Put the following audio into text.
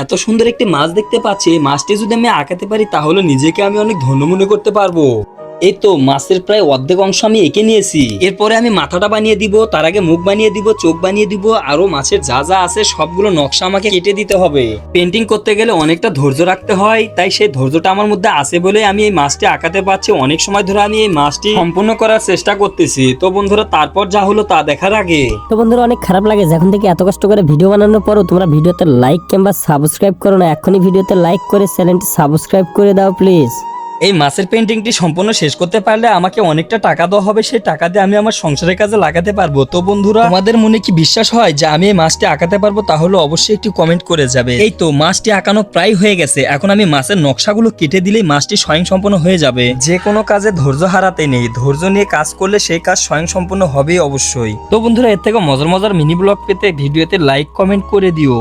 এত সুন্দর একটি মাছ দেখতে পাচ্ছি, এই মাছটি যদি আমি আঁকাতে পারি তাহলে নিজেকে আমি অনেক ধন্য মনে করতে পারবো। এই তো মাছের প্রায় অর্ধেক অংশ আমি এঁকে নিয়েছি। এরপরে আমি মাথাটা বানিয়ে দিব, তার আগে মুখ বানিয়ে দিব, চোখ বানিয়ে দিব, আরো মাছের যা যা আছে সবগুলো নকশা আমাকে কেটে দিতে হবে। পেন্টিং করতে গেলে অনেকটা ধৈর্য রাখতে হয়, তাই সেই ধৈর্যটা আমার মধ্যে আছে বলে আমি এই মাছটি আঁকাতে পারছি। অনেক সময় ধরে আমি এই মাছটি সম্পূর্ণ করার চেষ্টা করতেছি। তো বন্ধুরা, তারপর যা হলো তা দেখার আগে তো বন্ধুরা অনেক খারাপ লাগে যখন থেকে এত কষ্ট করে ভিডিও বানানোর পরও তোমরা ভিডিওতে লাইক কিংবা সাবস্ক্রাইব করো না। এখনই ভিডিওতে লাইক করে চ্যানেলটি সাবস্ক্রাইব করে দাও প্লিজ। এই মাছের পেন্টিংটি সম্পূর্ণ শেষ করতে পারলে আমাকে অনেকটা টাকা দেওয়া হবে, সেই টাকা দিয়ে আমি আমার সংসারের কাজে লাগাতে পারবো। তো বন্ধুরা, তোমাদের মনে কি বিশ্বাস হয় যে আমি এই মাছটি আঁকাতে পারবো? তাহলে অবশ্যই একটি কমেন্ট করে যাবে। এই তো মাছটি আঁকানো প্রায় হয়ে গেছে, এখন আমি মাছের নকশাগুলো কেটে দিলেই মাছটি স্বয়ংসম্পূর্ণ হয়ে যাবে। যে কোনো কাজে ধৈর্য হারাতে নেই, ধৈর্য নিয়ে কাজ করলে সেই কাজ স্বয়ংসম্পূর্ণ হবেই অবশ্যই। তো বন্ধুরা, এর থেকে মজার মজার মিনি ব্লগ পেতে ভিডিওতে লাইক কমেন্ট করে দিও।